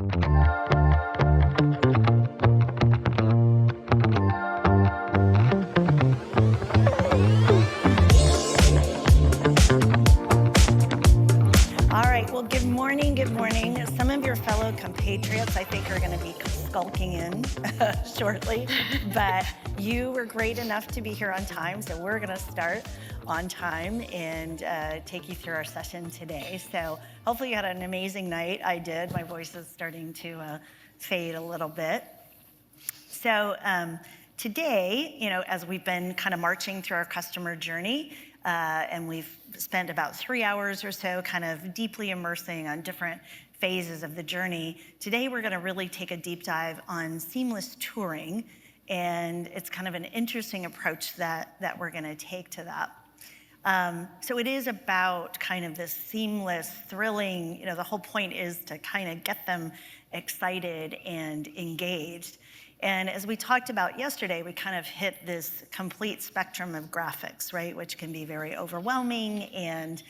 Good morning. Some of your fellow compatriots, I think, are going to be skulking in shortly, but you were great enough to be here on time, so we're going to start on time and take you through our session today. So hopefully you had an amazing night. I did. My voice is starting to fade a little bit. So today, as we've been kind of marching through our customer journey, and we've spent about 3 hours or so kind of deeply immersing on different phases of the journey. Today, we're going to really take a deep dive on seamless touring, and it's kind of an interesting approach that we're going to take to that. So it is about kind of this seamless, thrilling, the whole point is to kind of get them excited and engaged. And as we talked about yesterday, we kind of hit this complete spectrum of graphics, right? Which can be very overwhelming, and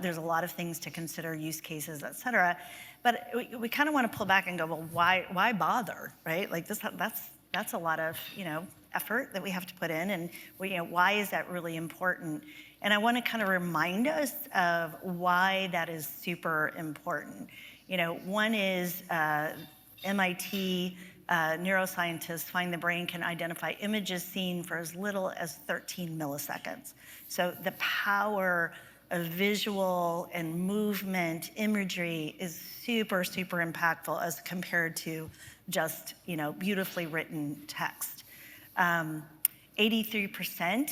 there's a lot of things to consider, use cases, et cetera. But we kind of want to pull back and go, well, why bother, right? Like that's a lot of, effort that we have to put in, and why is that really important? And I want to kind of remind us of why that is super important. One is MIT neuroscientists find the brain can identify images seen for as little as 13 milliseconds. So the power of visual and movement imagery is super, super impactful as compared to just, beautifully written text. 83%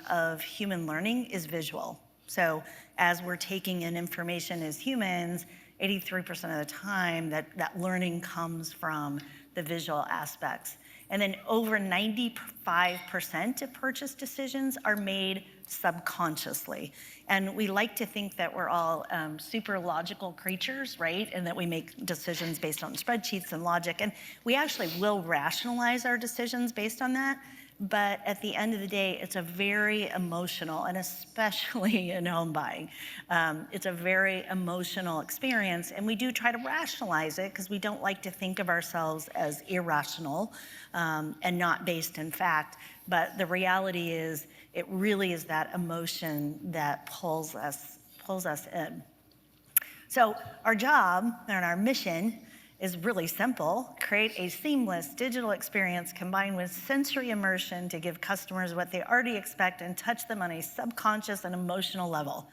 of human learning is visual. So as we're taking in information as humans, 83% of the time that learning comes from the visual aspects. And then over 95% of purchase decisions are made subconsciously. And we like to think that we're all super logical creatures, right? And that we make decisions based on spreadsheets and logic. And we actually will rationalize our decisions based on that. But at the end of the day, it's a very emotional, and especially in home buying, it's a very emotional experience. And we do try to rationalize it because we don't like to think of ourselves as irrational and not based in fact. But the reality is, it really is that emotion that pulls us in. So our job and our mission is really simple: create a seamless digital experience combined with sensory immersion to give customers what they already expect and touch them on a subconscious and emotional level.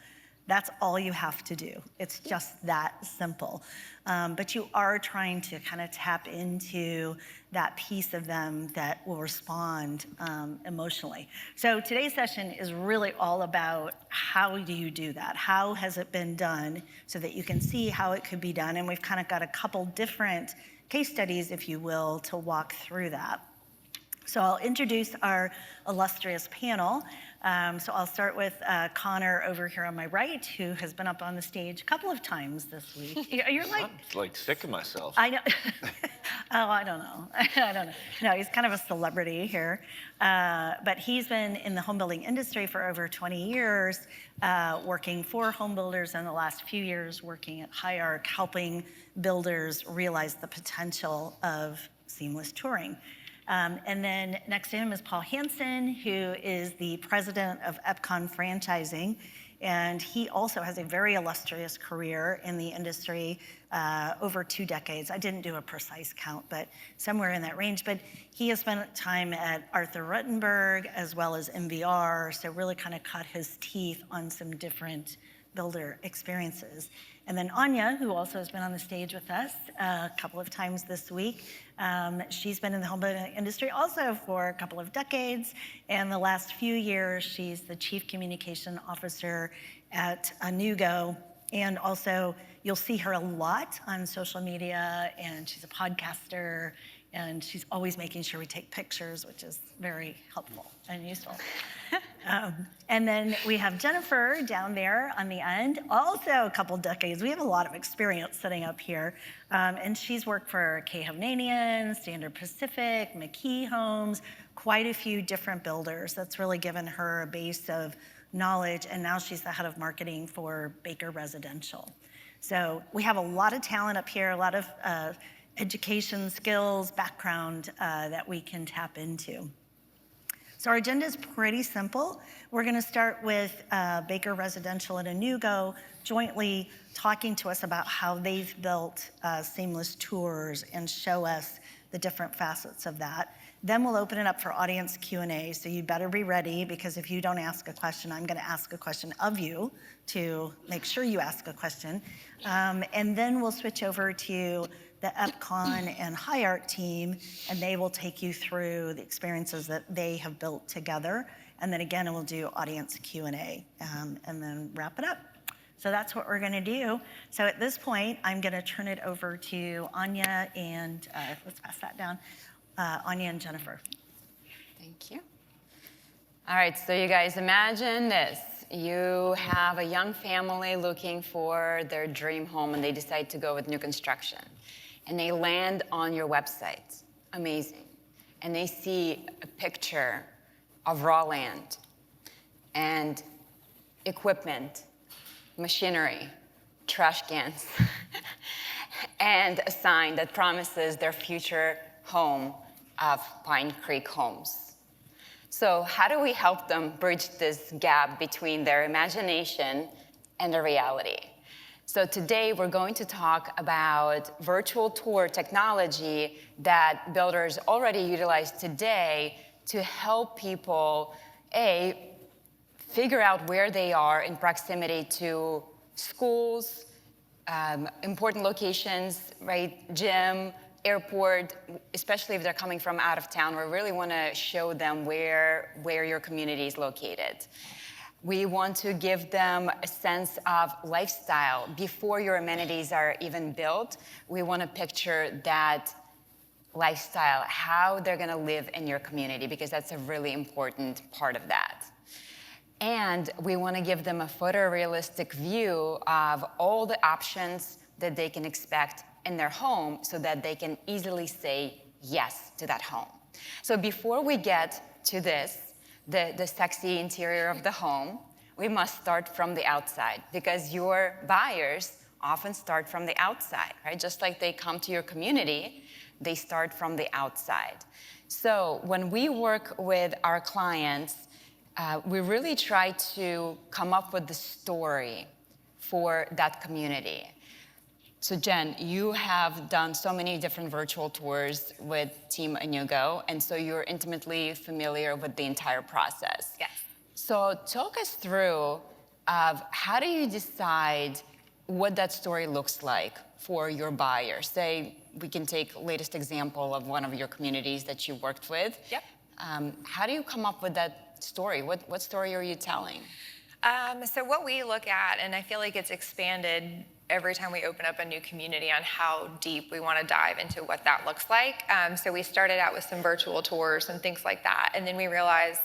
That's all you have to do. It's just that simple. But you are trying to kind of tap into that piece of them that will respond emotionally. So today's session is really all about how do you do that? How has it been done so that you can see how it could be done? And we've kind of got a couple different case studies, if you will, to walk through that. So I'll introduce our illustrious panel. So I'll start with Conor over here on my right, who has been up on the stage a couple of times this week. You're like... I'm like sick of myself. I know. Oh, I don't know. I don't know. No, he's kind of a celebrity here. But he's been in the home building industry for over 20 years, working for home builders, and the last few years working at Higharc, helping builders realize the potential of seamless touring. And then next to him is Paul Hanson, who is the president of Epcon Franchising. And he also has a very illustrious career in the industry, over 2 decades. I didn't do a precise count, but somewhere in that range. But he has spent time at Arthur Rutenberg as well as MBR, so really kind of cut his teeth on some different builder experiences. And then Anya, who also has been on the stage with us a couple of times this week. She's been in the home building industry also for a couple of decades. And the last few years, she's the Chief Communication Officer at Anewgo. And also, you'll see her a lot on social media, and she's a podcaster, and she's always making sure we take pictures, which is very helpful and useful. And then we have Jennifer down there on the end, also a couple decades. We have a lot of experience sitting up here. And she's worked for K. Hovnanian, Standard Pacific, McKee Homes, quite a few different builders. That's really given her a base of knowledge. And now she's the head of marketing for Baker Residential. So we have a lot of talent up here, a lot of education, skills, background that we can tap into. So our agenda is pretty simple. We're gonna start with Baker Residential and Anewgo jointly talking to us about how they've built seamless tours and show us the different facets of that. Then we'll open it up for audience Q&A, so you better be ready, because if you don't ask a question, I'm gonna ask a question of you to make sure you ask a question. And then we'll switch over to the Epcon and Higharc team, and they will take you through the experiences that they have built together. And then again, we'll do audience Q&A, and then wrap it up. So that's what we're gonna do. So at this point, I'm gonna turn it over to Anya and, let's pass that down, Anya and Jennifer. Thank you. All right, so you guys imagine this. You have a young family looking for their dream home, and they decide to go with new construction. And they land on your website. Amazing. And they see a picture of raw land and equipment, machinery, trash cans, and a sign that promises their future home of Pine Creek Homes. So how do we help them bridge this gap between their imagination and the reality? So today we're going to talk about virtual tour technology that builders already utilize today to help people, A, figure out where they are in proximity to schools, important locations, right, gym, airport, especially if they're coming from out of town. We really want to show them where your community is located. We want to give them a sense of lifestyle. Before your amenities are even built, we want to picture that lifestyle, how they're going to live in your community, because that's a really important part of that. And we want to give them a photorealistic view of all the options that they can expect in their home so that they can easily say yes to that home. So before we get to this, the sexy interior of the home, we must start from the outside, because your buyers often start from the outside, right? Just like they come to your community, they start from the outside. So when we work with our clients, we really try to come up with the story for that community. So Jen, you have done so many different virtual tours with Team Anewgo, and so you're intimately familiar with the entire process. Yes. So talk us through how do you decide what that story looks like for your buyer? Say, we can take latest example of one of your communities that you worked with. Yep. How do you come up with that story? What story are you telling? So what we look at, and I feel like it's expanded every time we open up a new community on how deep we want to dive into what that looks like. So we started out with some virtual tours and things like that, and then we realized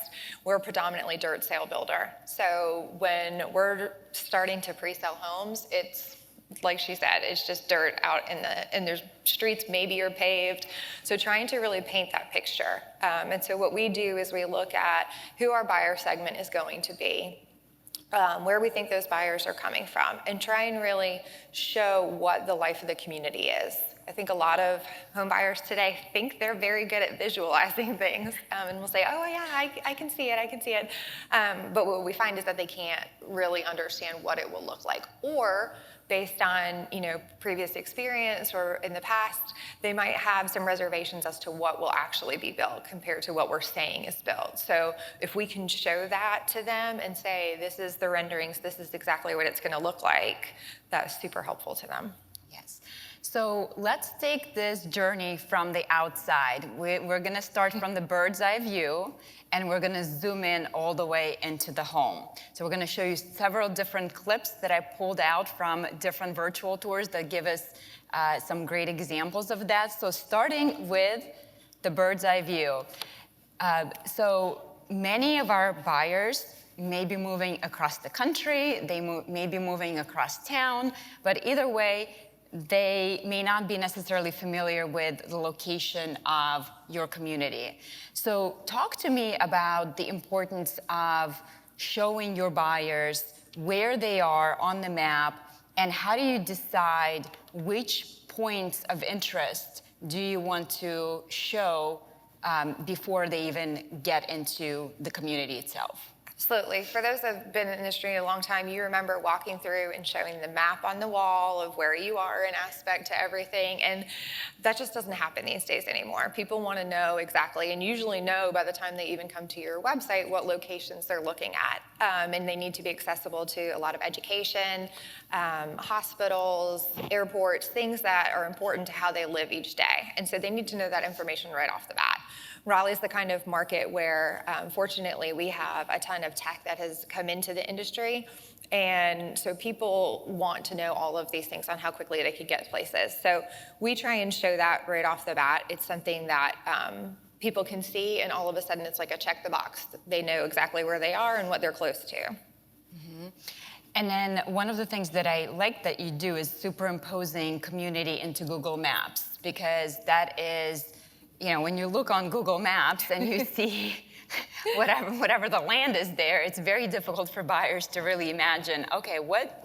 we're a predominantly dirt sale builder. So when we're starting to pre-sell homes, it's like she said, it's just dirt out and there's streets maybe are paved. So trying to really paint that picture. And so what we do is we look at who our buyer segment is going to be, where we think those buyers are coming from, and try and really show what the life of the community is. I think a lot of home buyers today think they're very good at visualizing things, and will say, oh yeah, I can see it, I can see it. But what we find is that they can't really understand what it will look like, or based on previous experience or in the past, they might have some reservations as to what will actually be built compared to what we're saying is built. So if we can show that to them and say, this is the renderings, this is exactly what it's going to look like, that's super helpful to them. Yes. So let's take this journey from the outside. We're going to start from the bird's eye view, and we're going to zoom in all the way into the home. So we're going to show you several different clips that I pulled out from different virtual tours that give us some great examples of that. So starting with the bird's eye view. So many of our buyers may be moving across the country, they may be moving across town, but either way, they may not be necessarily familiar with the location of your community. So talk to me about the importance of showing your buyers where they are on the map And how do you decide which points of interest do you want to show before they even get into the community itself? Absolutely. For those that have been in the industry a long time, you remember walking through and showing the map on the wall of where you are in aspect to everything. And that just doesn't happen these days anymore. People want to know exactly, and usually know by the time they even come to your website, what locations they're looking at. And they need to be accessible to a lot of education, hospitals, airports, things that are important to how they live each day. And so they need to know that information right off the bat. Raleigh's the kind of market where, fortunately, we have a ton of tech that has come into the industry. And so people want to know all of these things on how quickly they can get places. So we try and show that right off the bat. It's something that people can see, and all of a sudden it's like a check the box. They know exactly where they are and what they're close to. Mm-hmm. And then one of the things that I like that you do is superimposing community into Google Maps, because that is, you know, when you look on Google Maps and you see whatever the land is there, it's very difficult for buyers to really imagine, okay, what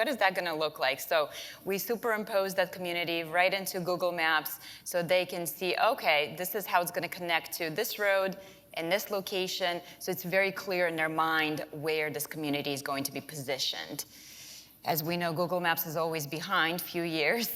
is that going to look like? So we superimpose that community right into Google Maps so they can see, okay, this is how it's going to connect to this road in this location. So it's very clear in their mind where this community is going to be positioned. As we know, Google Maps is always behind a few years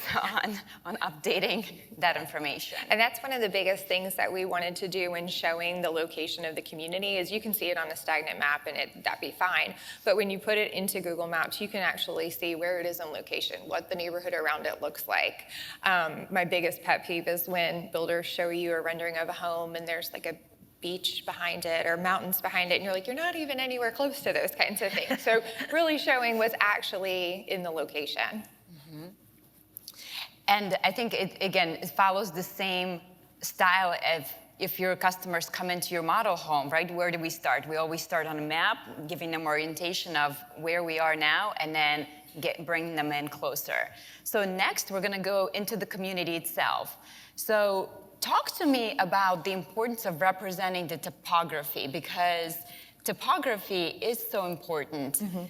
on updating that information. And that's one of the biggest things that we wanted to do when showing the location of the community is you can see it on a stagnant map and that'd be fine. But when you put it into Google Maps, you can actually see where it is in location, what the neighborhood around it looks like. My biggest pet peeve is when builders show you a rendering of a home and there's like a beach behind it or mountains behind it, and you're like, you're not even anywhere close to those kinds of things. So really showing what's actually in the location. Mm-hmm. And I think it follows the same style of if your customers come into your model home, right? Where do we start? We always start on a map, giving them orientation of where we are now, and then bring them in closer. So next, we're gonna go into the community itself. So talk to me about the importance of representing the topography, because topography is so important. Mm-hmm.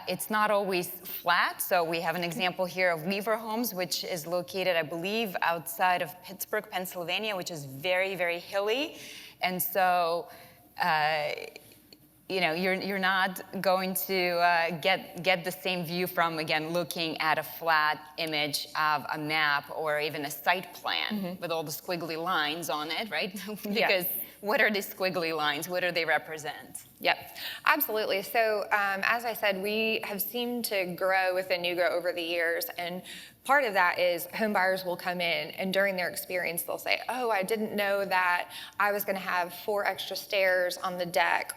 It's not always flat. So we have an example here of Weaver Homes, which is located, I believe, outside of Pittsburgh, Pennsylvania, which is very, very hilly. And so, you know, you're not going to get the same view from, again, looking at a flat image of a map or even a site plan with all the squiggly lines on it, right? Because what are these squiggly lines? What do they represent? Yep, absolutely. So as I said, we have seemed to grow with Anewgo over the years, and part of that is home buyers will come in and during their experience they'll say, oh, I didn't know that I was going to have 4 extra stairs on the deck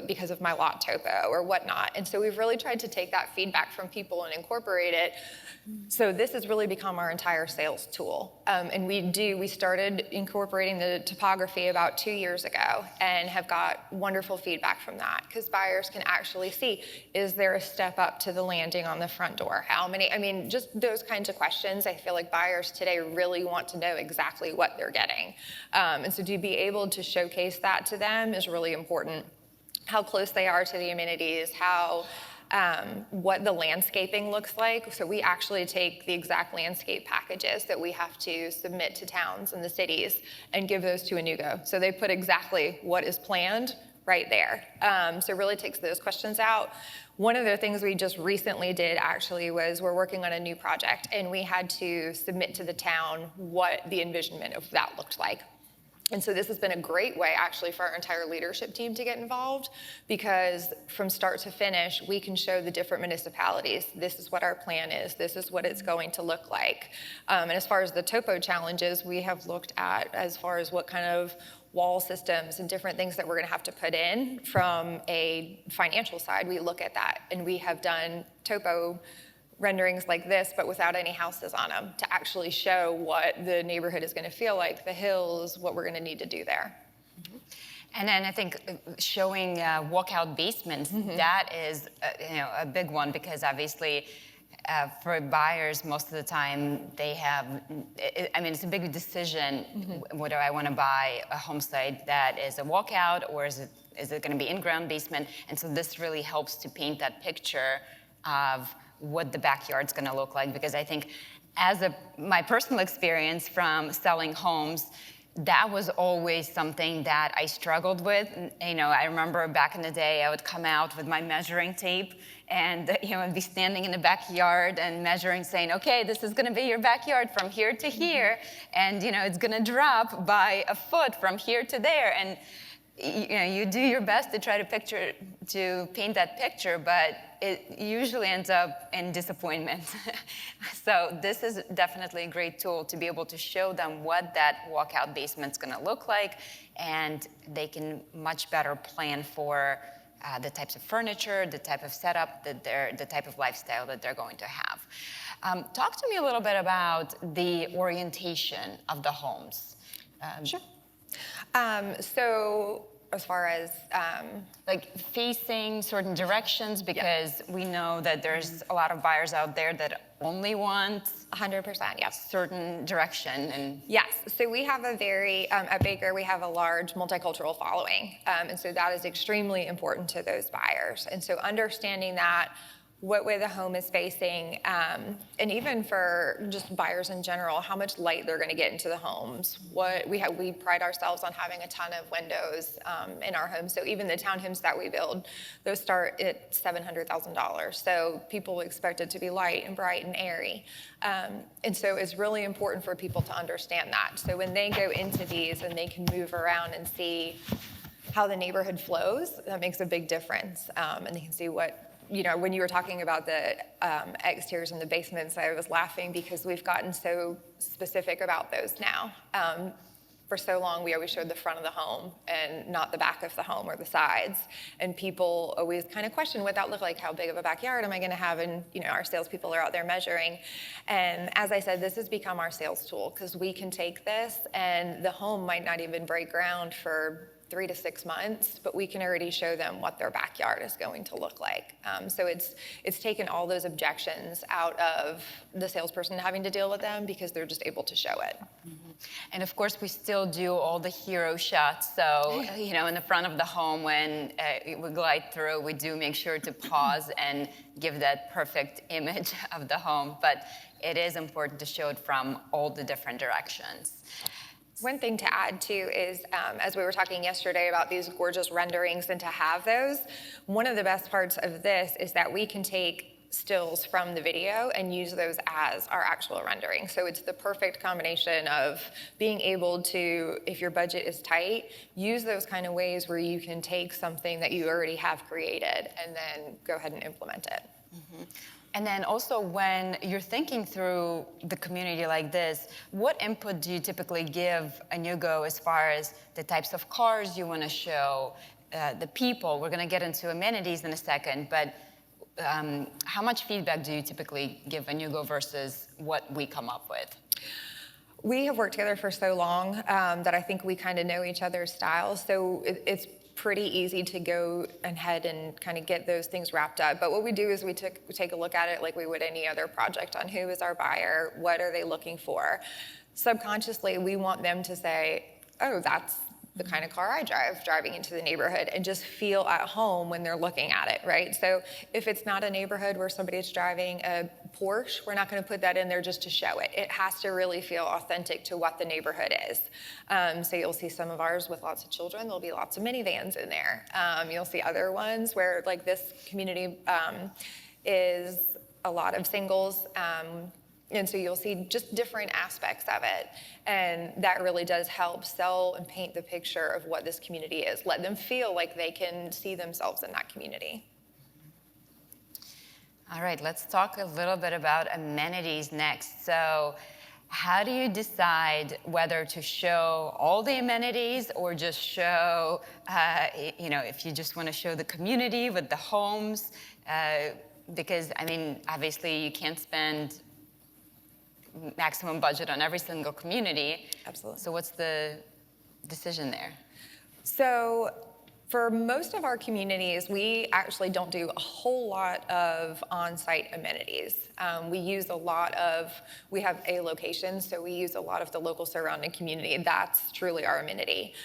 because of my lot topo or whatnot. And so we've really tried to take that feedback from people and incorporate it. So this has really become our entire sales tool. And we started incorporating the topography about 2 years ago and have got wonderful feedback from that, because buyers can actually see, is there a step up to the landing on the front door? How many, I mean, just those kinds of questions. I feel like buyers today really want to know exactly what they're getting. And so to be able to showcase that to them is really important. How close they are to the amenities, what the landscaping looks like. So we actually take the exact landscape packages that we have to submit to towns and the cities and give those to Anewgo. So they put exactly what is planned right there. So it really takes those questions out. One of the things we just recently did actually was we're working on a new project, and we had to submit to the town what the envisionment of that looked like. And so this has been a great way actually for our entire leadership team to get involved, because from start to finish, we can show the different municipalities, this is what our plan is, this is what it's going to look like. And as far as the topo challenges, we have looked at as far as what kind of wall systems and different things that we're going to have to put in. From a financial side, we look at that, and we have done topo renderings like this, but without any houses on them, to actually show what the neighborhood is going to feel like, the hills, what we're going to need to do there. Mm-hmm. And then I think showing walkout basements, that is a big one, because obviously for buyers, most of the time they have, I mean, it's a big decision, whether I want to buy a home site that is a walkout or is it going to be in-ground basement. And so this really helps to paint that picture of what the backyard's going to look like, because I think my personal experience from selling homes, that was always something that I struggled with. I remember back in the day, I would come out with my measuring tape and I'd be standing in the backyard and measuring, saying, okay, this is going to be your backyard from here to here, and it's going to drop by a foot from here to there, and you do your best to try to paint that picture, but it usually ends up in disappointment. So this is definitely a great tool to be able to show them what that walkout basement's going to look like, and they can much better plan for the types of furniture, the type of setup, the type of lifestyle that they're going to have. Talk to me a little bit about the orientation of the homes. Sure. So as far as like facing certain directions, because we know that there's a lot of buyers out there that only want 100%, yes. certain direction. And yes, so we have a very, at Baker, we have a large multicultural following. And so that is extremely important to those buyers. And so understanding that, what way the home is facing, and even for just buyers in general, how much light they're going to get into the homes. We pride ourselves on having a ton of windows in our homes. So even the townhomes that we build, those start at $700,000. So people expect it to be light and bright and airy. And so it's really important for people to understand that. So when they go into these and they can move around and see how the neighborhood flows, that makes a big difference. And they can see what, when you were talking about the exteriors and the basements, I was laughing because we've gotten so specific about those now. For so long, we always showed the front of the home and not the back of the home or the sides. And people always kind of question what that looked like. How big of a backyard am I going to have? And our salespeople are out there measuring. And as I said, this has become our sales tool, because we can take this and the home might not even break ground for 3 to 6 months, but we can already show them what their backyard is going to look like. So it's taken all those objections out of the salesperson having to deal with them, because they're just able to show it. Mm-hmm. And of course, we still do all the hero shots. So, in the front of the home, when we glide through, we do make sure to pause and give that perfect image of the home. But it is important to show it from all the different directions. One thing to add too is, as we were talking yesterday about these gorgeous renderings and to have those, one of the best parts of this is that we can take stills from the video and use those as our actual rendering. So it's the perfect combination of being able to, if your budget is tight, use those kind of ways where you can take something that you already have created and then go ahead and implement it. Mm-hmm. And then also, when you're thinking through the community like this, what input do you typically give Anewgo as far as the types of cars you want to show, the people? We're going to get into amenities in a second, but how much feedback do you typically give Anewgo versus what we come up with? We have worked together for so long that I think we kind of know each other's styles. So it's pretty easy to go ahead and kind of get those things wrapped up. But what we do is we take a look at it like we would any other project on who is our buyer, what are they looking for. Subconsciously, we want them to say, oh, that's the kind of car I drive, driving into the neighborhood, and just feel at home when they're looking at it, right? So if it's not a neighborhood where somebody's driving a Porsche, we're not going to put that in there just to show it. It has to really feel authentic to what the neighborhood is. So you'll see some of ours with lots of children. There'll be lots of minivans in there. You'll see other ones where, like this community is a lot of singles. And so you'll see just different aspects of it. And that really does help sell and paint the picture of what this community is. Let them feel like they can see themselves in that community. All right, let's talk a little bit about amenities next. So how do you decide whether to show all the amenities or just show, if you just want to show the community with the homes? Because, obviously you can't spend maximum budget on every single community. Absolutely. So what's the decision there? So For most of our communities, we actually don't do a whole lot of on-site amenities. We have a location, so we use a lot of the local surrounding community. That's truly our amenity.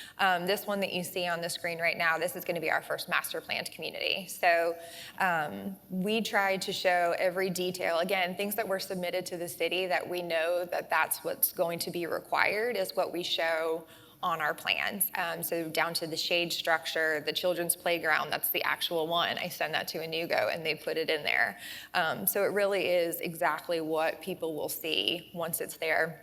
This one that you see on the screen right now, this is going to be our first master planned community. So we tried to show every detail. Again, things that were submitted to the city that we know that that's what's going to be required is what we show on our plans. So down to the shade structure, the children's playground, that's the actual one. I send that to Anewgo and they put it in there. So it really is exactly what people will see once it's there.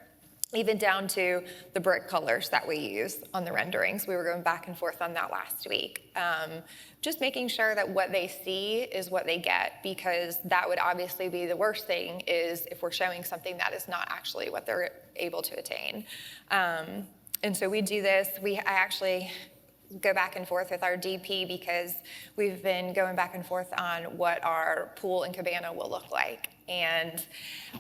Even down to the brick colors that we use on the renderings. We were going back and forth on that last week. Just making sure that what they see is what they get, because that would obviously be the worst thing is if we're showing something that is not actually what they're able to attain. And so we do this. I actually go back and forth with our DP because we've been going back and forth on what our pool and cabana will look like. And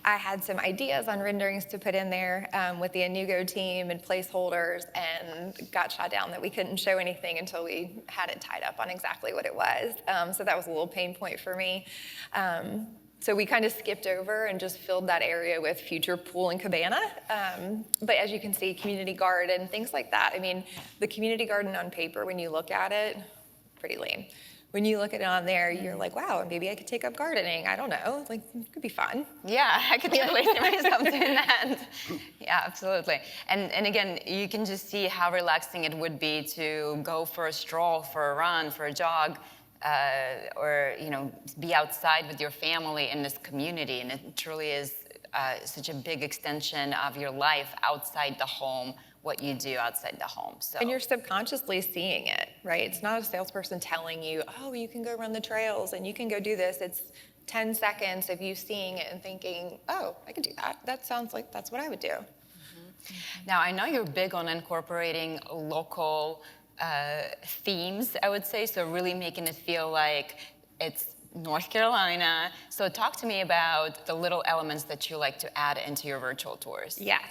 I had some ideas on renderings to put in there with the Anewgo team and placeholders, and got shot down that we couldn't show anything until we had it tied up on exactly what it was. So that was a little pain point for me. So we kind of skipped over and just filled that area with future pool and cabana. But as you can see, community garden, things like that. I mean, the community garden on paper, when you look at it, pretty lame. When you look at it on there, you're like, wow, maybe I could take up gardening. I don't know, like, it could be fun. Yeah, I could totally see myself doing that. Yeah, absolutely. And again, you can just see how relaxing it would be to go for a stroll, for a run, for a jog, or be outside with your family in this community. And it truly is such a big extension of your life outside the home, what you do outside the home. So. And you're subconsciously seeing it, right? It's not a salesperson telling you, oh, you can go run the trails and you can go do this. It's 10 seconds of you seeing it and thinking, oh, I could do that. That sounds like that's what I would do. Mm-hmm. Now, I know you're big on incorporating local themes, I would say, so really making it feel like it's North Carolina. So talk to me about the little elements that you like to add into your virtual tours. Yes.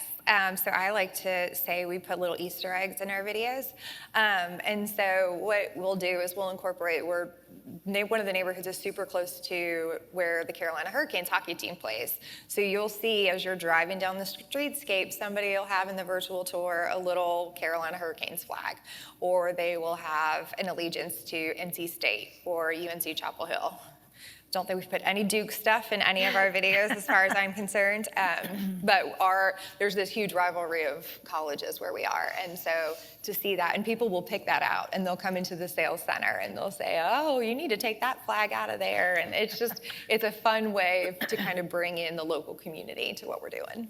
So I like to say we put little Easter eggs in our videos. And so what we'll do is we'll incorporate, one of the neighborhoods is super close to where the Carolina Hurricanes hockey team plays. So you'll see as you're driving down the streetscape, somebody will have in the virtual tour a little Carolina Hurricanes flag, or they will have an allegiance to NC State or UNC Chapel Hill. Don't think we've put any Duke stuff in any of our videos as far as I'm concerned, but there's this huge rivalry of colleges where we are, and so to see that, and people will pick that out, and they'll come into the sales center and they'll say, oh, you need to take that flag out of there, and it's a fun way to kind of bring in the local community to what we're doing.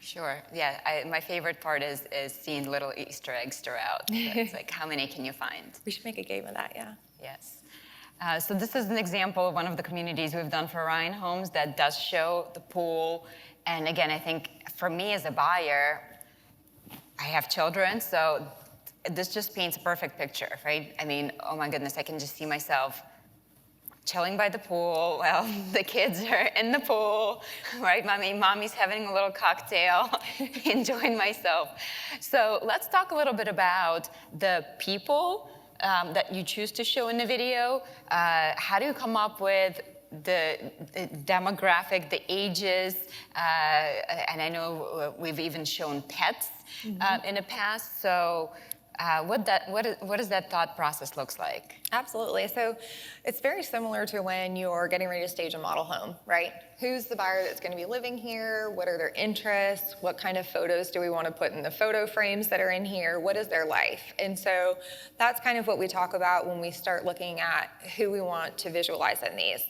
Sure, yeah, my favorite part is seeing little Easter eggs throughout. It's like, how many can you find? We should make a game of that, yeah. Yes. So this is an example of one of the communities we've done for Ryan Homes that does show the pool. And again, I think for me as a buyer, I have children, so this just paints a perfect picture, right? I mean, oh my goodness, I can just see myself chilling by the pool while the kids are in the pool, right? Mommy's having a little cocktail, enjoying myself. So let's talk a little bit about the people that you choose to show in the video. How do you come up with the demographic, the ages, and I know we've even shown pets in the past. So what does that thought process looks like? Absolutely. So it's very similar to when you're getting ready to stage a model home, right? Who's the buyer that's going to be living here? What are their interests? What kind of photos do we want to put in the photo frames that are in here? What is their life? And so that's kind of what we talk about when we start looking at who we want to visualize in these.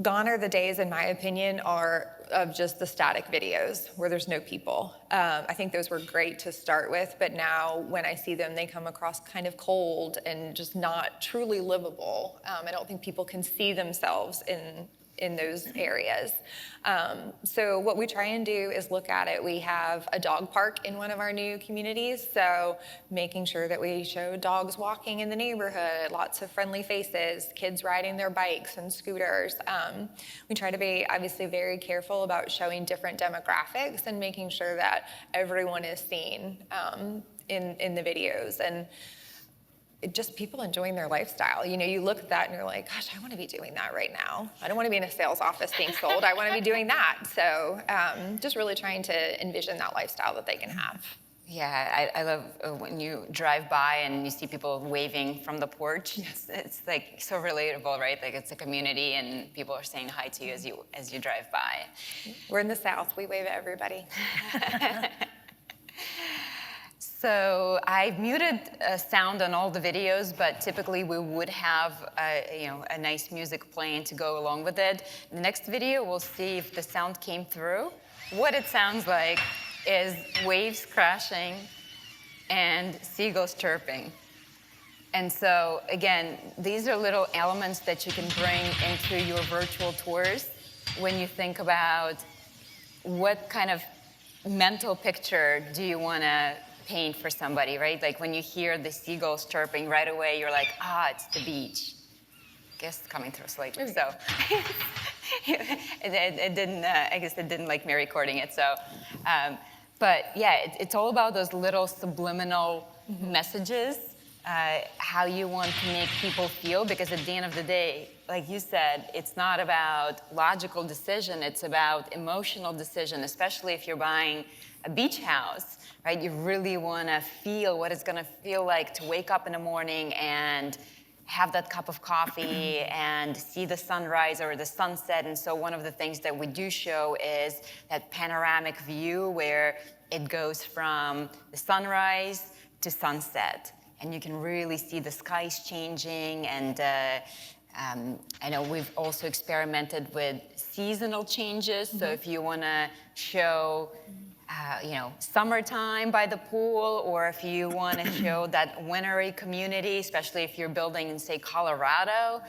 Gone are the days, in my opinion, of just the static videos where there's no people. I think those were great to start with, but now when I see them, they come across kind of cold and just not truly livable. I don't think people can see themselves in those areas. So what we try and do is look at it. We have a dog park in one of our new communities, so making sure that we show dogs walking in the neighborhood, lots of friendly faces, kids riding their bikes and scooters. We try to be obviously very careful about showing different demographics and making sure that everyone is seen in the videos. And just people enjoying their lifestyle. You know, you look at that and you're like, gosh, I want to be doing that right now. I don't want to be in a sales office being sold. I want to be doing that. So just really trying to envision that lifestyle that they can have. Yeah, I love when you drive by and you see people waving from the porch. Yes. It's like so relatable, right? Like it's a community and people are saying hi to you as you drive by. We're in the South. We wave at everybody. So I've muted sound on all the videos, but typically we would have a nice music playing to go along with it. The next video, we'll see if the sound came through. What it sounds like is waves crashing and seagulls chirping. And so again, these are little elements that you can bring into your virtual tours when you think about what kind of mental picture do you want to paint for somebody, right? Like when you hear the seagulls chirping right away, you're like, it's the beach. Guess coming through slightly. So it didn't, I guess it didn't like me recording it. So, but yeah, it's all about those little subliminal messages, how you want to make people feel, because at the end of the day, like you said, it's not about logical decision, it's about emotional decision, especially if you're buying a beach house, right? You really want to feel what it's going to feel like to wake up in the morning and have that cup of coffee and see the sunrise or the sunset. And so one of the things that we do show is that panoramic view where it goes from the sunrise to sunset. And you can really see the skies changing. And I know we've also experimented with seasonal changes. So if you want to show summertime by the pool, or if you want to show that wintry community, especially if you're building in, say, Colorado,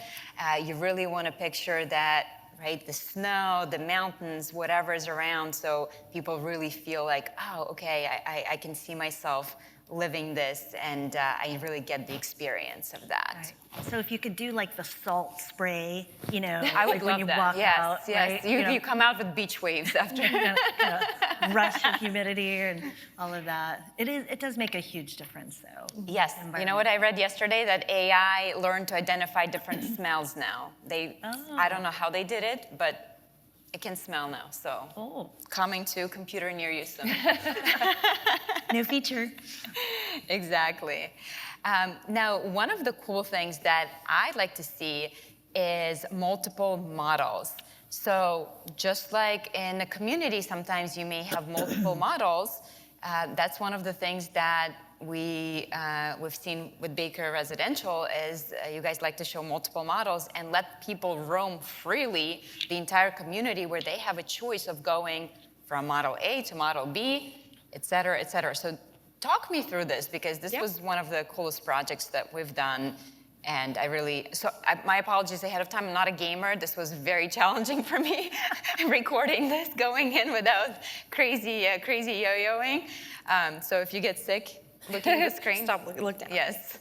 you really want to picture that, right, the snow, the mountains, whatever is around, so people really feel like, oh, okay, I can see myself living this, and I really get the experience of that. Right. So if you could do like the salt spray, I would like when you walk out, yes. right? You come out with beach waves after. Kind of rush of humidity and all of that. It does make a huge difference, though. Yes. You know what I read yesterday? That AI learned to identify different smells now. I don't know how they did it, but it can smell now. So coming to computer near you soon. New feature. Exactly. Now, one of the cool things that I'd like to see is multiple models. So just like in a community, sometimes you may have multiple models. That's one of the things that we've seen with Baker Residential is you guys like to show multiple models and let people roam freely the entire community where they have a choice of going from model A to model B, et cetera, et cetera. So talk me through this, because this was one of the coolest projects that we've done. And my apologies ahead of time, I'm not a gamer. This was very challenging for me, recording this, going in without crazy yo-yoing. So if you get sick, look at the screen. Stop, look down. Yes.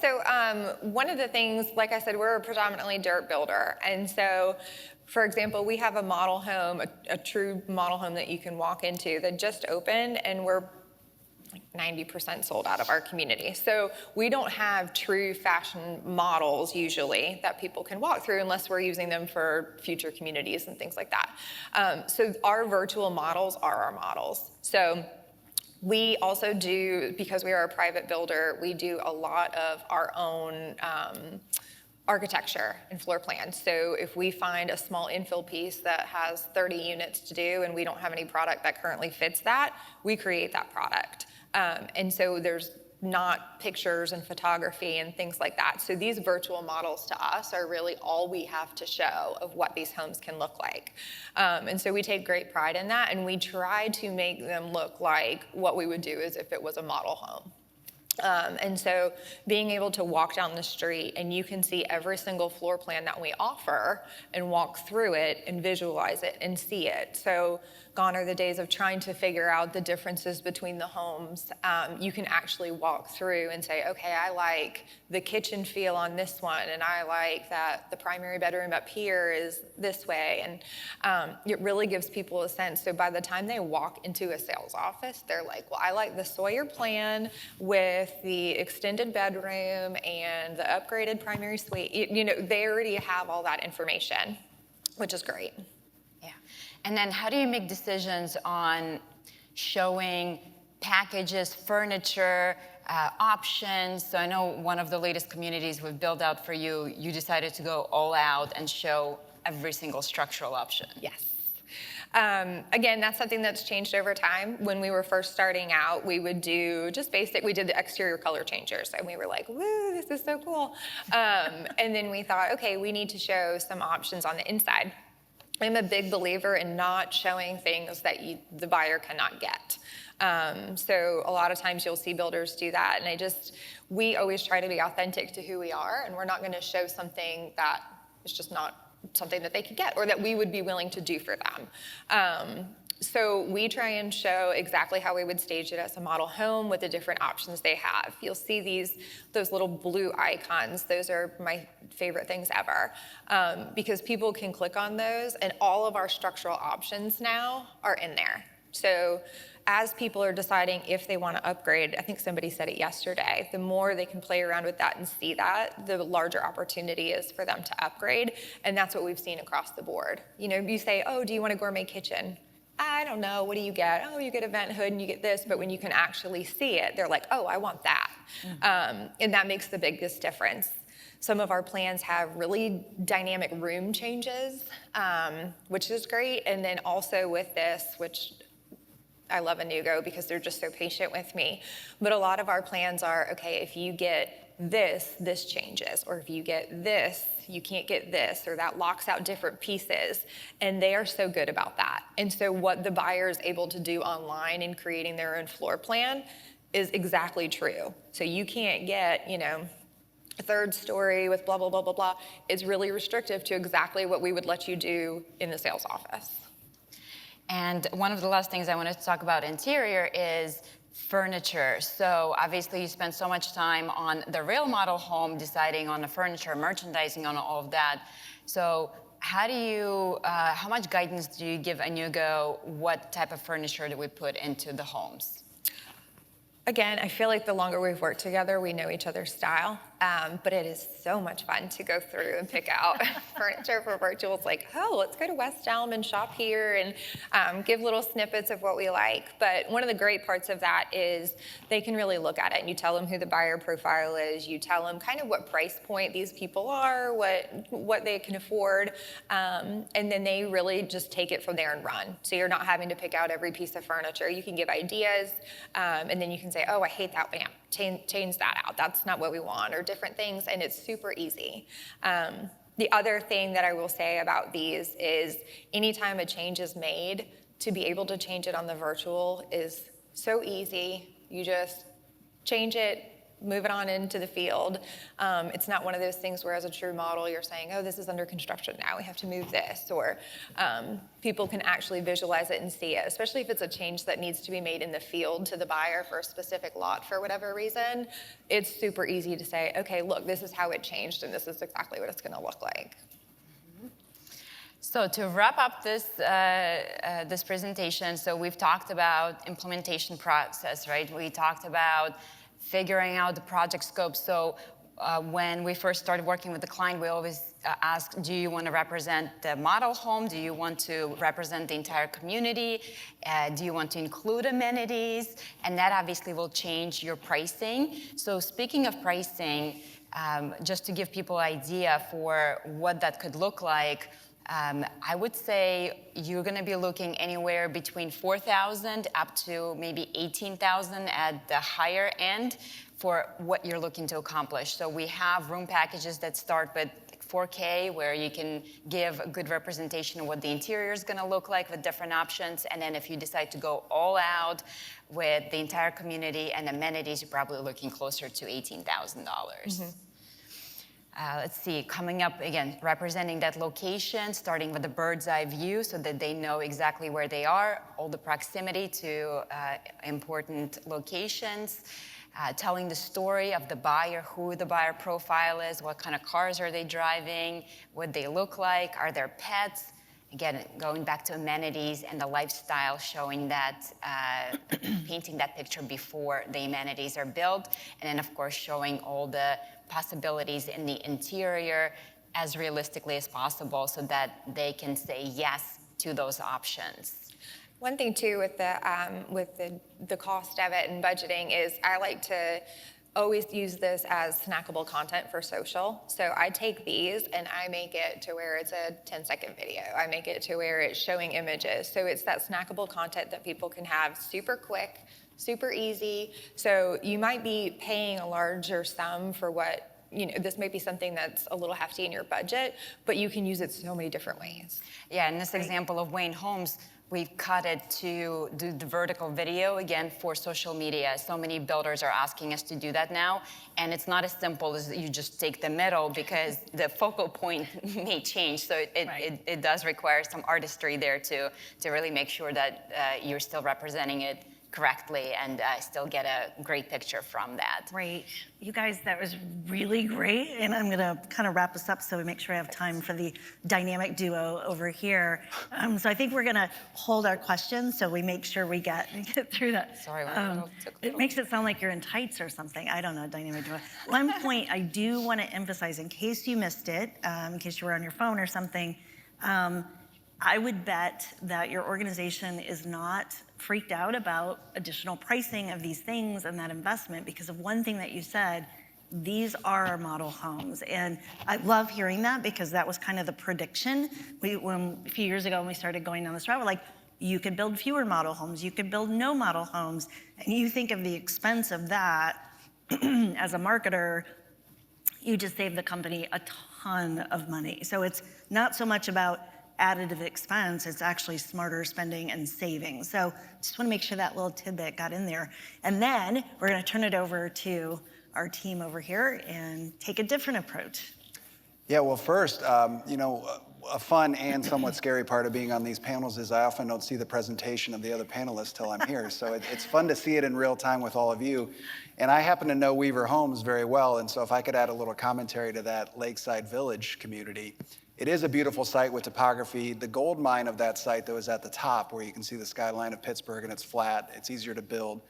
So one of the things, like I said, we're a predominantly dirt builder. And so, for example, we have a model home, a true model home that you can walk into that just opened, and we're like 90% sold out of our community. So we don't have true fashion models usually that people can walk through unless we're using them for future communities and things like that. So our virtual models are our models. So we also do, because we are a private builder, we do a lot of our own architecture and floor plans. So if we find a small infill piece that has 30 units to do and we don't have any product that currently fits that, we create that product. And so there's not pictures and photography and things like that. So these virtual models to us are really all we have to show of what these homes can look like. And so we take great pride in that, and we try to make them look like what we would do as if it was a model home. And so being able to walk down the street and you can see every single floor plan that we offer and walk through it and visualize it and see it. So gone are the days of trying to figure out the differences between the homes. You can actually walk through and say, okay, I like the kitchen feel on this one, and I like that the primary bedroom up here is this way. And it really gives people a sense. So by the time they walk into a sales office, they're like, well, I like the Sawyer plan with the extended bedroom and the upgraded primary suite. You know, they already have all that information, which is great. Yeah. And then how do you make decisions on showing packages, furniture, options? So I know one of the latest communities we've built out for you, you decided to go all out and show every single structural option. Yes. Again, that's something that's changed over time. When we were first starting out, we would do just basic, we did the exterior color changers, and we were like, woo, this is so cool. And then we thought, okay, we need to show some options on the inside. I'm a big believer in not showing things that the buyer cannot get. So a lot of times you'll see builders do that, and we always try to be authentic to who we are, and we're not going to show something that is just not something that they could get or that we would be willing to do for them. So we try and show exactly how we would stage it as a model home with the different options they have. You'll see those little blue icons. Those are my favorite things ever, because people can click on those, and all of our structural options now are in there. So as people are deciding if they want to upgrade, I think somebody said it yesterday, the more they can play around with that and see that, the larger opportunity is for them to upgrade. And that's what we've seen across the board. You know, you say, oh, do you want a gourmet kitchen? I don't know, what do you get? Oh, you get a vent hood and you get this, but when you can actually see it, they're like, oh, I want that. And that makes the biggest difference. Some of our plans have really dynamic room changes, which is great. And then also with this, which I love Anewgo because they're just so patient with me. But a lot of our plans are, okay, if you get this, this changes. Or if you get this, you can't get this, or that locks out different pieces. And they are so good about that. And so what the buyer is able to do online in creating their own floor plan is exactly true. So you can't get, you know, a third story with blah, blah, blah, blah, blah. It's really restrictive to exactly what we would let you do in the sales office. And one of the last things I wanted to talk about interior is furniture. So obviously you spend so much time on the real model home, deciding on the furniture, merchandising, on all of that. So how do you, how much guidance do you give Anewgo? What type of furniture do we put into the homes? Again, I feel like the longer we've worked together, we know each other's style, but it is so much fun to go through and pick out furniture for virtual. It's like, oh, let's go to West Elm and shop here and give little snippets of what we like. But one of the great parts of that is they can really look at it, and you tell them who the buyer profile is, you tell them kind of what price point these people are, what they can afford, and then they really just take it from there and run. So you're not having to pick out every piece of furniture. You can give ideas, and then you can say, oh, I hate that lamp. Change that out. That's not what we want, or different things, and it's super easy. The other thing that I will say about these is anytime a change is made, to be able to change it on the virtual is so easy. You just change it, move it on into the field. It's not one of those things where as a true model you're saying, oh, this is under construction now, we have to move this, or people can actually visualize it and see it, especially if it's a change that needs to be made in the field to the buyer for a specific lot for whatever reason. It's super easy to say, okay, look, this is how it changed and this is exactly what it's gonna look like. So to wrap up this, this presentation, so we've talked about implementation process, right? We talked about figuring out the project scope. So when we first started working with the client, we always ask, do you want to represent the model home? Do you want to represent the entire community? Do you want to include amenities? And that obviously will change your pricing. So speaking of pricing, just to give people an idea for what that could look like, I would say you're going to be looking anywhere between $4,000 up to maybe $18,000 at the higher end for what you're looking to accomplish. So we have room packages that start with 4K, where you can give a good representation of what the interior is going to look like with different options. And then if you decide to go all out with the entire community and amenities, you're probably looking closer to $18,000. Let's see, coming up again, representing that location, starting with the bird's eye view so that they know exactly where they are, all the proximity to important locations, telling the story of the buyer, who the buyer profile is, what kind of cars are they driving, what they look like, are there pets? Again, going back to amenities and the lifestyle, showing that, painting that picture before the amenities are built, and then of course showing all the possibilities in the interior as realistically as possible so that they can say yes to those options. One thing too with the cost of it and budgeting is I like to always use this as snackable content for social. So I take these and I make it to where it's a 10-second video. I make it to where it's showing images. So it's that snackable content that people can have super quick, super easy. So you might be paying a larger sum for what, this may be something that's a little hefty in your budget, but you can use it so many different ways. Yeah, in this example of Wayne Homes, we've cut it to do the vertical video, again, for social media. So many builders are asking us to do that now, and it's not as simple as you just take the middle because the focal point may change. So it does require some artistry there to really make sure that you're still representing it correctly and still get a great picture from that. Great. You guys, that was really great. And I'm going to kind of wrap us up so we make sure I have time for the dynamic duo over here. So I think we're going to hold our questions so we make sure we get through that. Sorry, it makes it sound like you're in tights or something. I don't know, dynamic duo. One point I do want to emphasize, in case you missed it, in case you were on your phone or something, I would bet that your organization is not freaked out about additional pricing of these things and that investment because of one thing that you said, these are our model homes. And I love hearing that because that was kind of the prediction. When a few years ago when we started going down this route, we're like, you could build fewer model homes, you could build no model homes, and you think of the expense of that as a marketer, you just save the company a ton of money. So it's not so much about additive expense, it's actually smarter spending and saving. So just want to make sure that little tidbit got in there. And then we're going to turn it over to our team over here and take a different approach. Yeah, well, first, a fun and somewhat scary part of being on these panels is I often don't see the presentation of the other panelists till I'm here. So it's fun to see it in real time with all of you. And I happen to know Weaver Homes very well, and so if I could add a little commentary to that Lakeside Village community. It is a beautiful site with topography. The gold mine of that site, though, is at the top where you can see the skyline of Pittsburgh and it's flat. It's easier to build.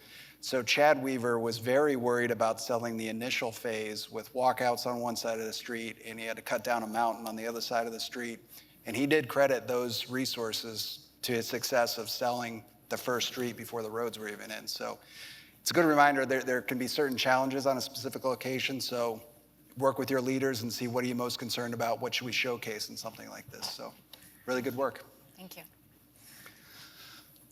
So Chad Weaver was very worried about selling the initial phase with walkouts on one side of the street, and he had to cut down a mountain on the other side of the street. And he did credit those resources to his success of selling the first street before the roads were even in. So it's a good reminder there can be certain challenges on a specific location. So work with your leaders and see what are you most concerned about, what should we showcase in something like this. So really good work. Thank you.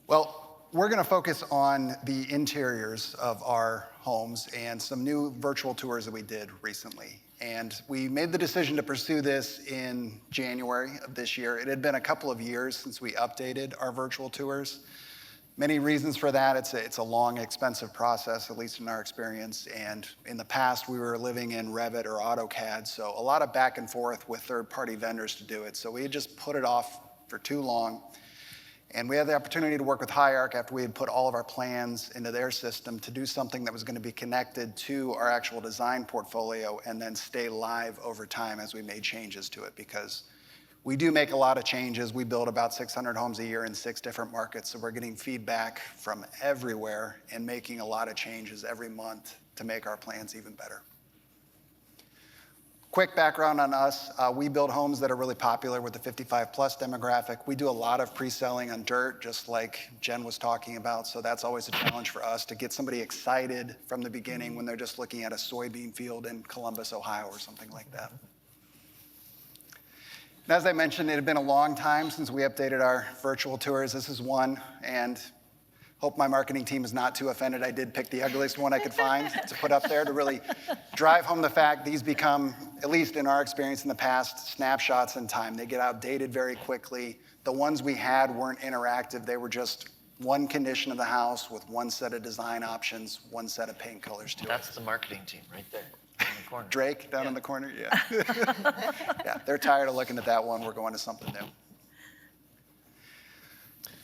Well, we're going to focus on the interiors of our homes and some new virtual tours that we did recently. And we made the decision to pursue this in January of this year. It had been a couple of years since we updated our virtual tours. Many reasons for that. It's a long, expensive process, at least in our experience. And in the past, we were living in Revit or AutoCAD, so a lot of back and forth with third-party vendors to do it. So we had just put it off for too long. And we had the opportunity to work with Higharc after we had put all of our plans into their system to do something that was going to be connected to our actual design portfolio and then stay live over time as we made changes to it, because we do make a lot of changes. We build about 600 homes a year in 6 different markets, so we're getting feedback from everywhere and making a lot of changes every month to make our plans even better. Quick background on us, we build homes that are really popular with the 55 plus demographic. We do a lot of pre-selling on dirt, just like Jen was talking about, so that's always a challenge for us to get somebody excited from the beginning when they're just looking at a soybean field in Columbus, Ohio or something like that. And as I mentioned, it had been a long time since we updated our virtual tours. This is one, and hope my marketing team is not too offended. I did pick the ugliest one I could find to put up there to really drive home the fact these become, at least in our experience in the past, snapshots in time. They get outdated very quickly. The ones we had weren't interactive. They were just one condition of the house with one set of design options, one set of paint colors to it. That's the marketing team right there. corner. Drake down in the corner, yeah. Yeah, they're tired of looking at that one. We're going to something new.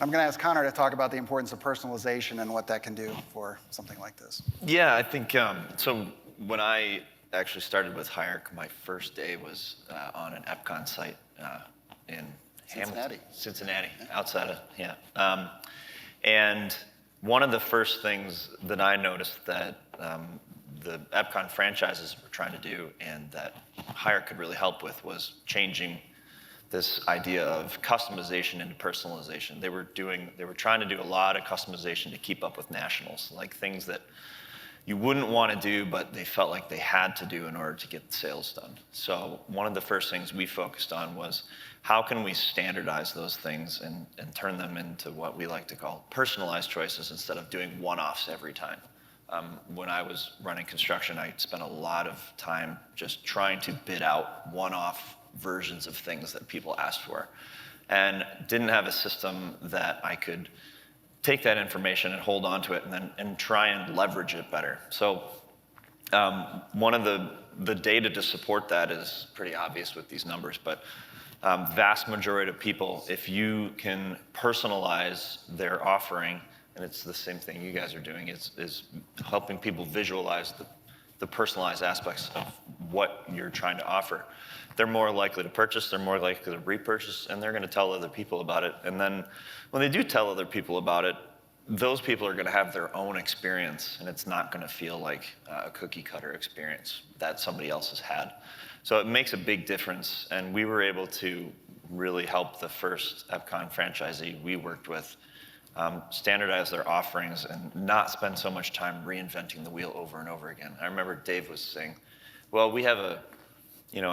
I'm going to ask Conor to talk about the importance of personalization and what that can do for something like this. Yeah, I think, so when I actually started with Higharc, my first day was on an Epcon site in Cincinnati, outside of, and one of the first things that I noticed that the Epcon franchises were trying to do and that Higharc could really help with was changing this idea of customization into personalization. They were trying to do a lot of customization to keep up with nationals, like things that you wouldn't want to do, but they felt like they had to do in order to get the sales done. So one of the first things we focused on was how can we standardize those things and turn them into what we like to call personalized choices instead of doing one-offs every time. When I was running construction, I spent a lot of time just trying to bid out one-off versions of things that people asked for, and didn't have a system that I could take that information and hold on to it and try and leverage it better. So one of the data to support that is pretty obvious with these numbers, but vast majority of people, if you can personalize their offering, and it's the same thing you guys are doing, is helping people visualize the personalized aspects of what you're trying to offer. They're more likely to purchase, they're more likely to repurchase, and they're going to tell other people about it. And then when they do tell other people about it, those people are going to have their own experience, and it's not going to feel like a cookie cutter experience that somebody else has had. So it makes a big difference, and we were able to really help the first Epcon franchisee we worked with standardize their offerings and not spend so much time reinventing the wheel over and over again. I remember Dave was saying, well, we have a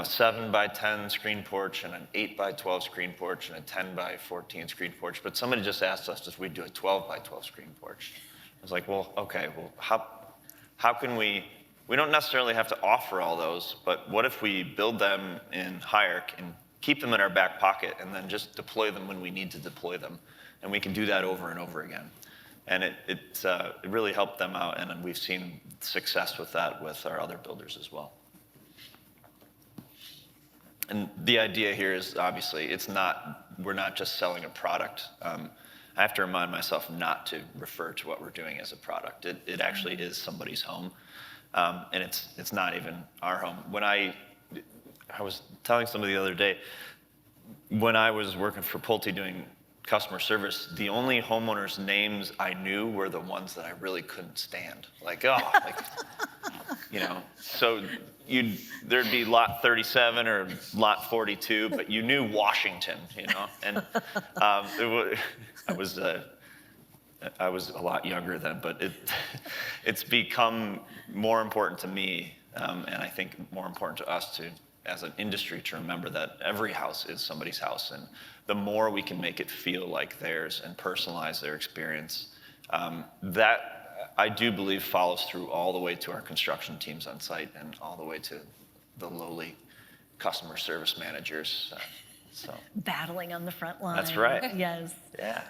7 by 10 screen porch and an 8 by 12 screen porch and a 10 by 14 screen porch, but somebody just asked us if we'd do a 12 by 12 screen porch. I was like, well, okay, well, how can we don't necessarily have to offer all those, but what if we build them in Higharc and keep them in our back pocket and then just deploy them when we need to deploy them? And we can do that over and over again. And it really helped them out, and we've seen success with that with our other builders as well. And the idea here is obviously we're not just selling a product. I have to remind myself not to refer to what we're doing as a product. It actually is somebody's home, and it's not even our home. When I was telling somebody the other day, when I was working for Pulte doing customer service, the only homeowners' names I knew were the ones that I really couldn't stand. So there'd be lot 37 or lot 42, but you knew Washington, and I was a lot younger then, but it's become more important to me, and I think more important to us as an industry to remember that every house is somebody's house, and the more we can make it feel like theirs and personalize their experience, that I do believe follows through all the way to our construction teams on site and all the way to the lowly customer service managers. Battling on the front line. That's right. Yes. Yeah.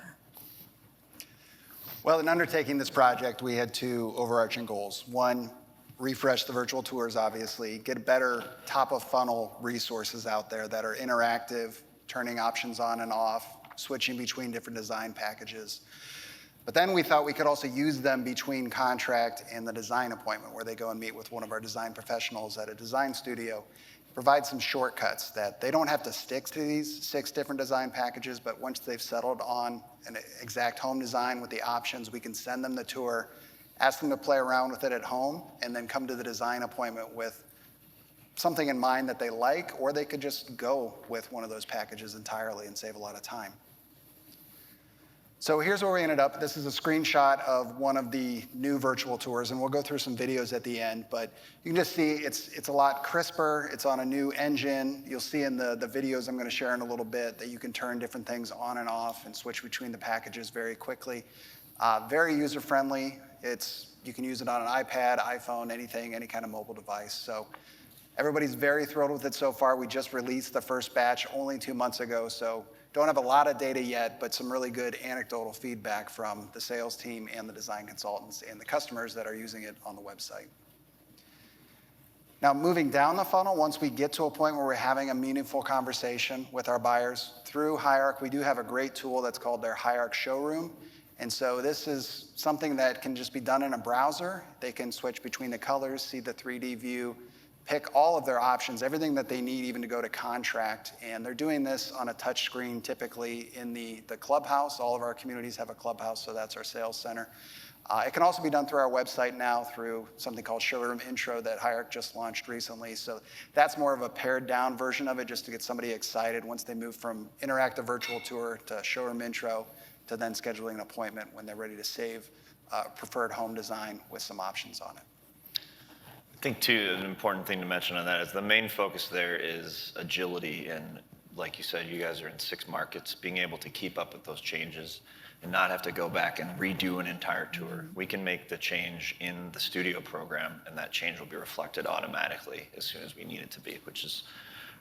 Well, in undertaking this project, we had two overarching goals. One, refresh the virtual tours, obviously, get better top-of-funnel resources out there that are interactive, turning options on and off, switching between different design packages. But then we thought we could also use them between contract and the design appointment, where they go and meet with one of our design professionals at a design studio, provide some shortcuts that they don't have to stick to these 6 different design packages, but once they've settled on an exact home design with the options, we can send them the tour, ask them to play around with it at home, and then come to the design appointment with something in mind that they like, or they could just go with one of those packages entirely and save a lot of time. So here's where we ended up. This is a screenshot of one of the new virtual tours, and we'll go through some videos at the end, but you can just see it's a lot crisper. It's on a new engine. You'll see in the videos I'm gonna share in a little bit that you can turn different things on and off and switch between the packages very quickly. Very user-friendly. You can use it on an iPad, iPhone, anything, any kind of mobile device. So everybody's very thrilled with it so far. We just released the first batch only 2 months ago, so don't have a lot of data yet, but some really good anecdotal feedback from the sales team and the design consultants and the customers that are using it on the website. Now, moving down the funnel, once we get to a point where we're having a meaningful conversation with our buyers, through Higharc, we do have a great tool that's called their Higharc Showroom. And so this is something that can just be done in a browser. They can switch between the colors, see the 3D view, pick all of their options, everything that they need even to go to contract. And they're doing this on a touch screen, typically in the clubhouse. All of our communities have a clubhouse, so that's our sales center. It can also be done through our website now through something called Showroom Intro that Higharc just launched recently. So that's more of a pared down version of it, just to get somebody excited once they move from interactive virtual tour to Showroom Intro to then scheduling an appointment when they're ready to save preferred home design with some options on it. I think too, an important thing to mention on that is the main focus there is agility. And like you said, you guys are in 6 markets, being able to keep up with those changes and not have to go back and redo an entire tour. We can make the change in the studio program, and that change will be reflected automatically as soon as we need it to be, which is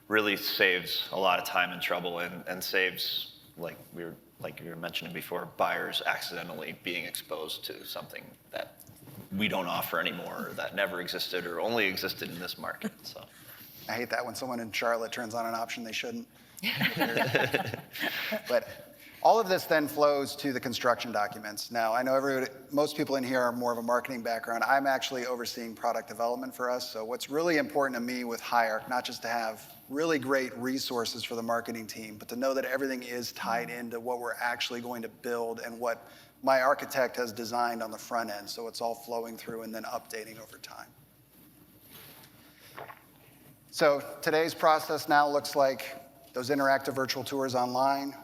really saves a lot of time and trouble, and saves, like you were mentioning before, buyers accidentally being exposed to something that we don't offer anymore, or that never existed or only existed in this market. So I hate that when someone in Charlotte turns on an option they shouldn't. But all of this then flows to the construction documents. Now, I know most people in here are more of a marketing background. I'm actually overseeing product development for us. So what's really important to me with Higharc, not just to have really great resources for the marketing team, but to know that everything is tied into what we're actually going to build and what my architect has designed on the front end. So it's all flowing through and then updating over time. So today's process now looks like those interactive virtual tours online,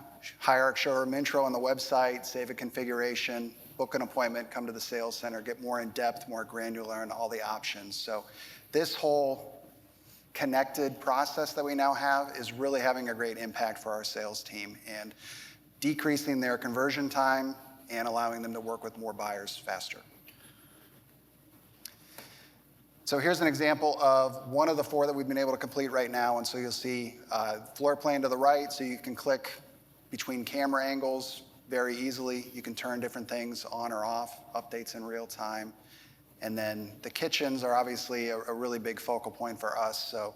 Higharc Showroom Intro on the website, save a configuration, book an appointment, come to the sales center, get more in depth, more granular on all the options. So this whole connected process that we now have is really having a great impact for our sales team and decreasing their conversion time and allowing them to work with more buyers faster. So here's an example of one of the 4 that we've been able to complete right now. And so you'll see floor plan to the right, so you can click between camera angles very easily. You can turn different things on or off, updates in real time. And then the kitchens are obviously a really big focal point for us. So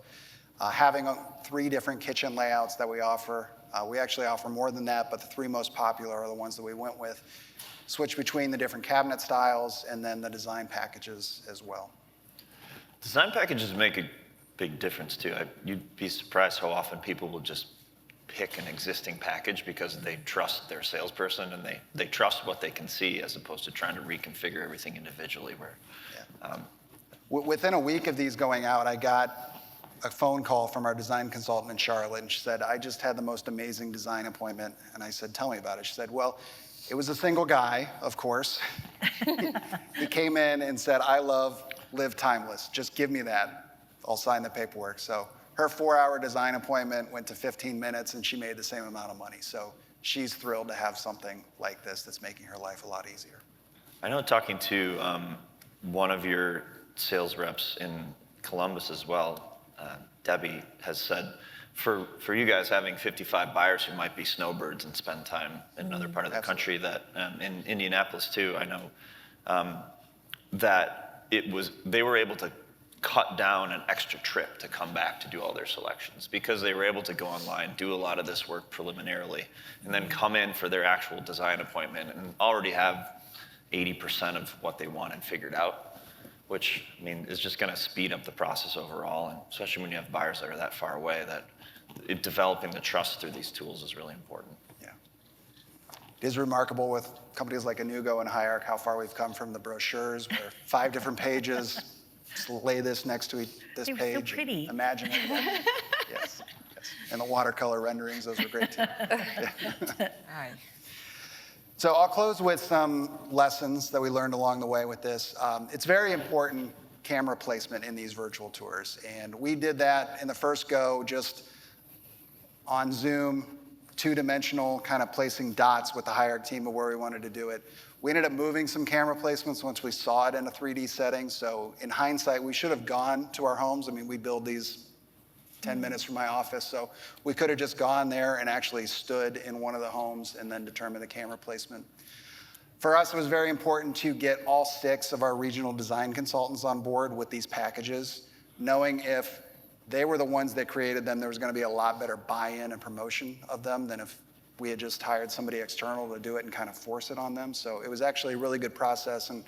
having 3 different kitchen layouts that we offer. We actually offer more than that, but the 3 most popular are the ones that we went with. Switch between the different cabinet styles and then the design packages as well. design packages make a big difference too. You'd be surprised how often people will just pick an existing package because they trust their salesperson and they trust what they can see as opposed to trying to reconfigure everything individually. Within a week of these going out, I got a phone call from our design consultant in Charlotte, and she said, I just had the most amazing design appointment. And I said, tell me about it. She said, well, it was a single guy, of course. He came in and said, I live timeless. Just give me that. I'll sign the paperwork. So her 4-hour design appointment went to 15 minutes, and she made the same amount of money. So she's thrilled to have something like this that's making her life a lot easier. I know talking to one of your sales reps in Columbus as well, Debbie has said, for you guys having 55 buyers who might be snowbirds and spend time in another part of the country, that in Indianapolis too, I know that they were able to cut down an extra trip to come back to do all their selections because they were able to go online, do a lot of this work preliminarily, and then come in for their actual design appointment and already have 80% of what they wanted figured out, which I mean is just going to speed up the process overall, and especially when you have buyers that are that far away, that developing the trust through these tools is really important. Yeah. It is remarkable with companies like Anewgo and Higharc how far we've come from the brochures where 5 different pages. Just lay this next to this They were page. so pretty. Imagine it. Yes, yes. And the watercolor renderings, those were great too. Right. So I'll close with some lessons that we learned along the way with this. It's very important camera placement in these virtual tours. And we did that in the first go just on Zoom, 2-dimensional, kind of placing dots with the Higharc team of where we wanted to do it. We ended up moving some camera placements once we saw it in a 3D setting. So in hindsight, we should have gone to our homes. I mean, we build these 10 minutes from my office. So we could have just gone there and actually stood in one of the homes and then determined the camera placement. For us, it was very important to get all 6 of our regional design consultants on board with these packages. knowing if they were the ones that created them, there was going to be a lot better buy-in and promotion of them than if we had just hired somebody external to do it and kind of force it on them. So it was actually a really good process. And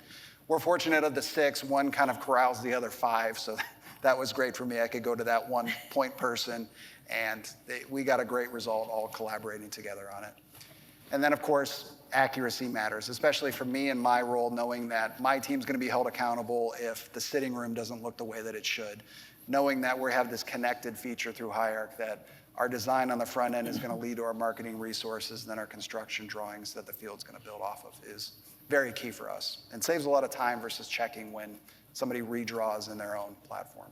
we're fortunate of the 6, one kind of corrals the other 5. So that was great for me. I could go to that one point person, and we got a great result all collaborating together on it. And then, of course, accuracy matters, especially for me in my role, knowing that my team's going to be held accountable if the sitting room doesn't look the way that it should. Knowing that we have this connected feature through Higharc, that our design on the front end is going to lead to our marketing resources, and then our construction drawings that the field's going to build off of is very key for us, and saves a lot of time versus checking when somebody redraws in their own platform.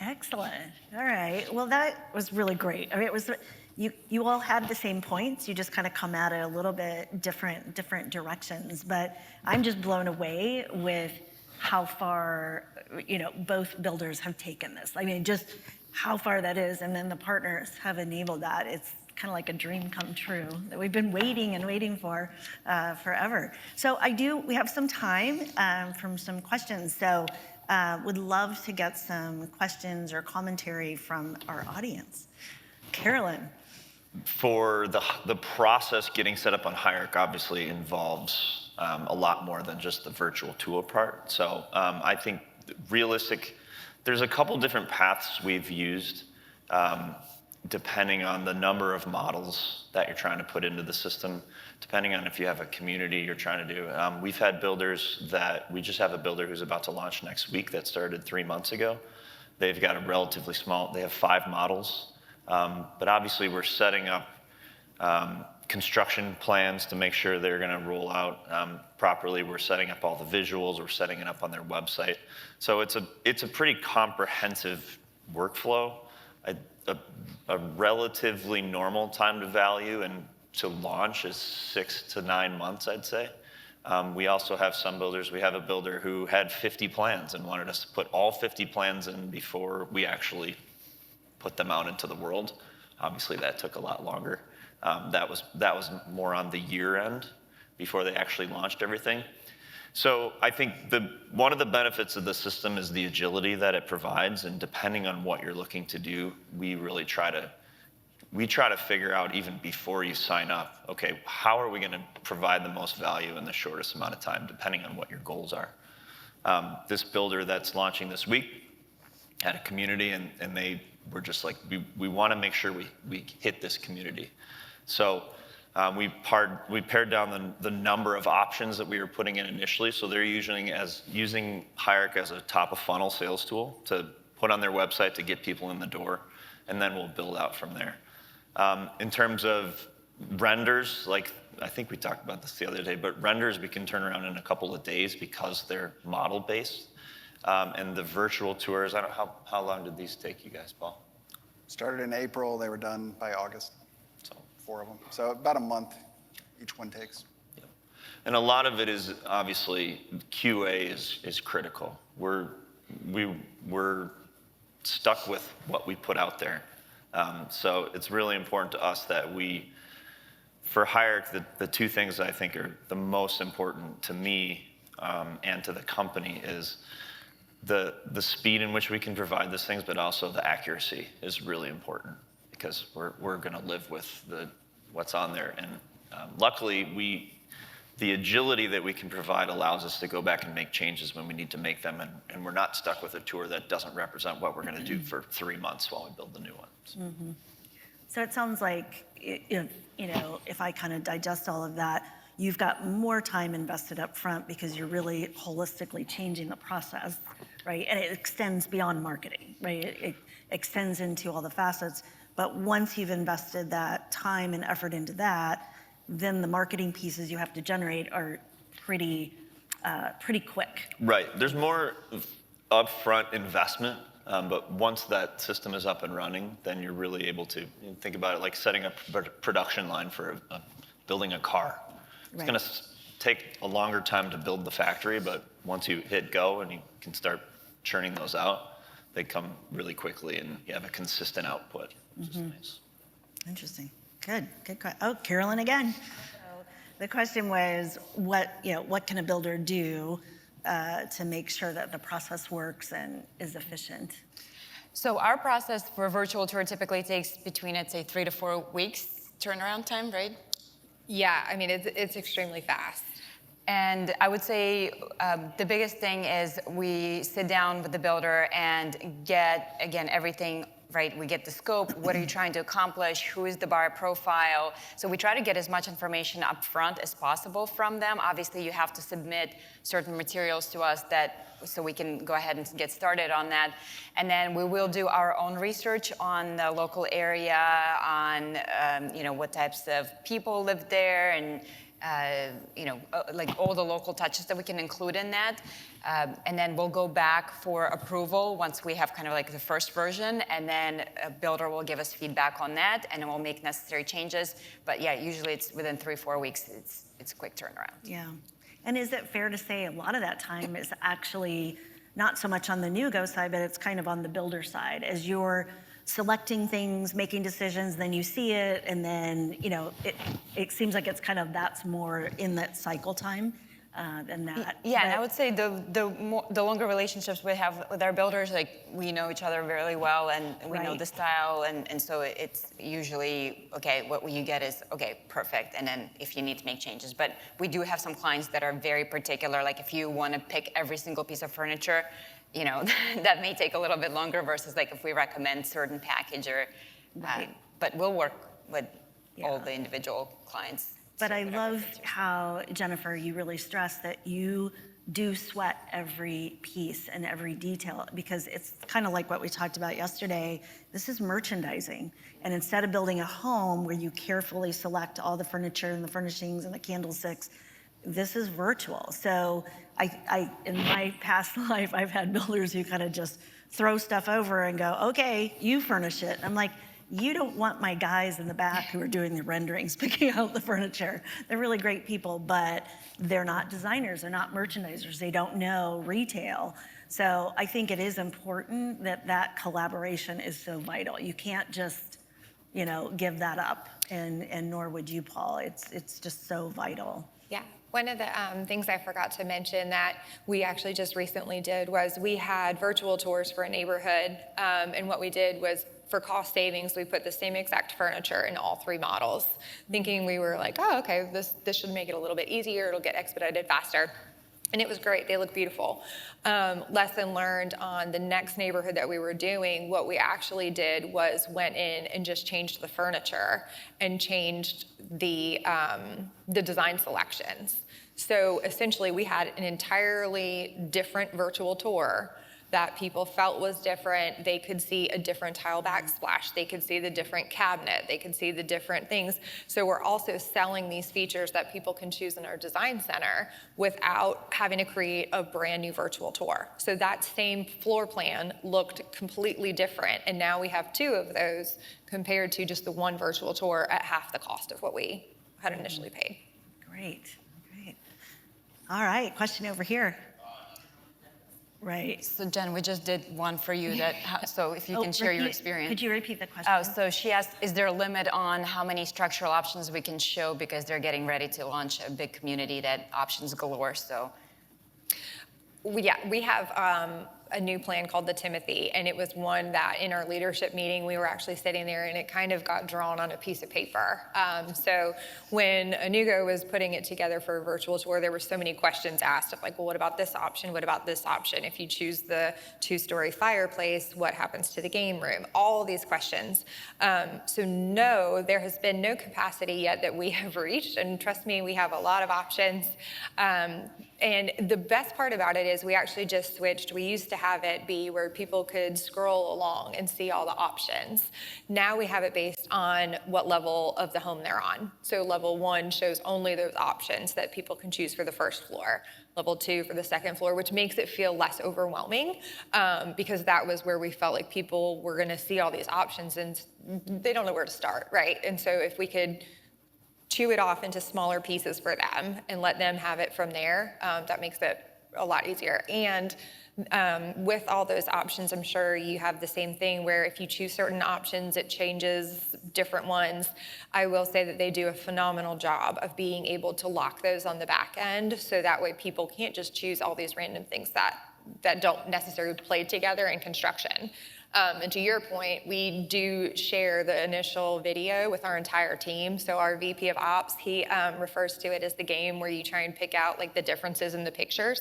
Excellent. All right. Well, that was really great. I mean, it was you all had the same points. You just kind of come at it a little bit different directions. But I'm just blown away with how far both builders have taken this. I mean, just how far that is, and then the partners have enabled that. It's kind of like a dream come true that we've been waiting for forever. So we have some time from some questions. So would love to get some questions or commentary from our audience. Carolyn. For the process getting set up on Higharc obviously involves a lot more than just the virtual tool part. So I think there's a couple different paths we've used depending on the number of models that you're trying to put into the system, depending on if you have a community you're trying to do. We've had builders we just have a builder who's about to launch next week that started 3 months ago. They've got a relatively small, they have 5 models. But obviously we're setting up construction plans to make sure they're going to roll out properly. We're setting up all the visuals. We're setting it up on their website. So it's a pretty comprehensive workflow. A relatively normal time to value and to launch is 6 to 9 months, I'd say. We also have some builders. We have a builder who had 50 plans and wanted us to put all 50 plans in before we actually put them out into the world. Obviously, that took a lot longer. That was more on the year end before they actually launched everything. So I think one of the benefits of the system is the agility that it provides, and depending on what you're looking to do, we really try to figure out even before you sign up, okay, how are we going to provide the most value in the shortest amount of time, depending on what your goals are. This builder that's launching this week had a community, and they were just like, we want to make sure we hit this community. So we pared down the number of options that we were putting in initially. So they're using Higharc as a top of funnel sales tool to put on their website to get people in the door, and then we'll build out from there. In terms of renders, like I think we talked about this the other day, but renders we can turn around in a couple of days because they're model based. And the virtual tours, I don't know, how long did these take you guys, Paul? Started in April, they were done by August, so 4 of them. So about a month each one takes. Yeah. And a lot of it is obviously QA is critical. We're stuck with what we put out there. So it's really important to us that for Higharc, the 2 things I think are the most important to me and to the company is the speed in which we can provide these things, but also the accuracy is really important because we're going to live with what's on there. And luckily, the agility that we can provide allows us to go back and make changes when we need to make them, and we're not stuck with a tour that doesn't represent what we're going to do for 3 months while we build the new one. Mm-hmm. So it sounds like, if I kind of digest all of that, you've got more time invested up front because you're really holistically changing the process, right? And it extends beyond marketing, right? It extends into all the facets. But once you've invested that time and effort into that, then the marketing pieces you have to generate are pretty quick. Right. There's more upfront investment, but once that system is up and running, then you're really able to think about it like setting up a production line for building a car. It's Right. going to take a longer time to build the factory, but once you hit go and you can start churning those out, they come really quickly and you have a consistent output, which is nice. Interesting. Good. Oh, Carolyn again. So the question was, what can a builder do to make sure that the process works and is efficient? So our process for a virtual tour typically takes between, I'd say, 3 to 4 weeks turnaround time, right? Yeah, I mean, it's extremely fast. And I would say the biggest thing is we sit down with the builder and get, again, everything right. We get the scope, what are you trying to accomplish, who is the buyer profile. So we try to get as much information up front as possible from them. Obviously, you have to submit certain materials to us so we can go ahead and get started on that. And then we will do our own research on the local area, on what types of people live there, and like all the local touches that we can include in that. And then we'll go back for approval once we have kind of like the first version, and then a builder will give us feedback on that, and then we'll make necessary changes. But yeah, usually it's within 3-4 weeks, it's a quick turnaround. Yeah. And is it fair to say a lot of that time is actually not so much on the Anewgo side, but it's kind of on the builder side, as you're selecting things, making decisions, then you see it, and then it seems like it's kind of that's more in that cycle time than that. Yeah, and I would say the longer relationships we have with our builders, like we know each other really well, and we know the style, and so it's usually okay. What you get is okay, perfect, and then if you need to make changes. But we do have some clients that are very particular. Like if you want to pick every single piece of furniture, that may take a little bit longer versus like if we recommend certain package or, but we'll work with all the individual clients. But I love how, Jennifer, you really stress that you do sweat every piece and every detail, because it's kind of like what we talked about yesterday. This is merchandising. And instead of building a home where you carefully select all the furniture and the furnishings and the candlesticks, this is virtual. So I in my past life, I've had builders who kind of just throw stuff over and go, okay, you furnish it. I'm like, you don't want my guys in the back who are doing the renderings, picking out the furniture. They're really great people, but they're not designers, they're not merchandisers, they don't know retail. So I think it is important that collaboration is so vital. You can't just, give that up, and nor would you, Paul. It's just so vital. Yeah. One of the things I forgot to mention that we actually just recently did was we had virtual tours for a neighborhood, and what we did was, for cost savings, we put the same exact furniture in all 3 models, thinking we were like, oh, okay, this should make it a little bit easier, it'll get expedited faster. And it was great, they look beautiful. Lesson learned on the next neighborhood that we were doing, what we actually did was went in and just changed the furniture and changed the design selections. So essentially we had an entirely different virtual tour that people felt was different. They could see a different tile backsplash. They could see the different cabinet. They could see the different things. So we're also selling these features that people can choose in our design center without having to create a brand new virtual tour. So that same floor plan looked completely different. And now we have 2 of those compared to just the 1 virtual tour at half the cost of what we had initially paid. Great. All right, question over here. Right. So Jen, we just did one for you so if you can share your experience. Could you repeat the question? Oh, so she asked, is there a limit on how many structural options we can show, because they're getting ready to launch a big community that options galore, so. Yeah, we have a new plan called the Timothy, and it was one that in our leadership meeting, we were actually sitting there and it kind of got drawn on a piece of paper. So when Anewgo was putting it together for a virtual tour, there were so many questions asked of like, well, what about this option? What about this option? If you choose the 2-story fireplace, what happens to the game room? All these questions. So no, there has been no capacity yet that we have reached, and trust me, we have a lot of options. And the best part about it is we actually just switched. We used to have it be where people could scroll along and see all the options. Now we have it based on what level of the home they're on. So level 1 shows only those options that people can choose for the first floor. Level 2 for the second floor, which makes it feel less overwhelming, because that was where we felt like people were gonna see all these options and they don't know where to start, right? And so if we could chew it off into smaller pieces for them and let them have it from there, that makes it a lot easier. And with all those options, I'm sure you have the same thing where if you choose certain options, it changes different ones. I will say that they do a phenomenal job of being able to lock those on the back end, so that way people can't just choose all these random things that don't necessarily play together in construction. And to your point, we do share the initial video with our entire team. So our VP of Ops, he refers to it as the game where you try and pick out like the differences in the pictures.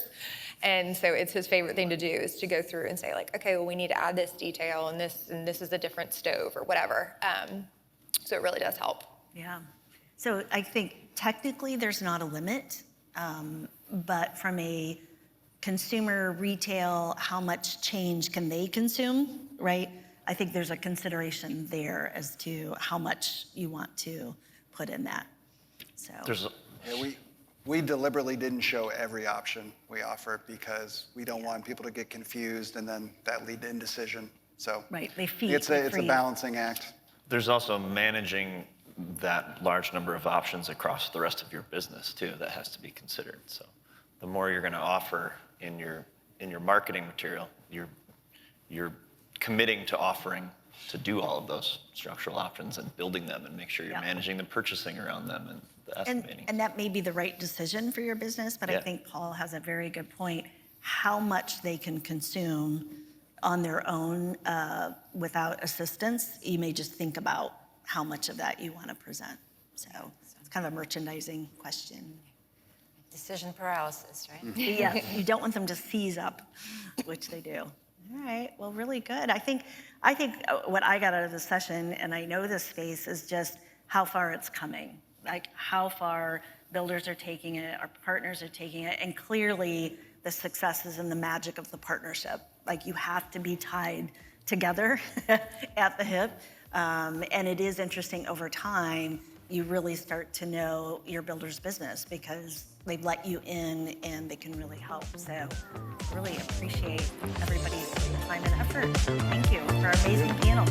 And so it's his favorite thing to do is to go through and say like, okay, well, we need to add this detail and this is a different stove or whatever. So it really does help. Yeah. So I think technically there's not a limit, but from a consumer retail, how much change can they consume, right? I think there's a consideration there as to how much you want to put in that. So Yeah, we deliberately didn't show every option we offer because we don't want people to get confused and then that lead to indecision. So right, they feed. it's a balancing act. There's also managing that large number of options across the rest of your business too that has to be considered. So the more you're going to offer in your marketing material, you're committing to offering to do all of those structural options and building them and make sure you're managing the purchasing around them and the estimating. And that may be the right decision for your business, but I think Paul has a very good point. How much they can consume on their own without assistance, you may just think about how much of that you want to present. So it's kind of a merchandising question. Decision paralysis, right? Yeah, you don't want them to seize up, which they do. All right, well, really good. I think what I got out of the session, and I know this space, is just how far it's coming. Like how far builders are taking it, our partners are taking it, and clearly the success is in the magic of the partnership. Like you have to be tied together at the hip. And it is interesting over time, you really start to know your builder's business because they've let you in and they can really help. So really appreciate everybody's time and effort. Thank you for our amazing panel.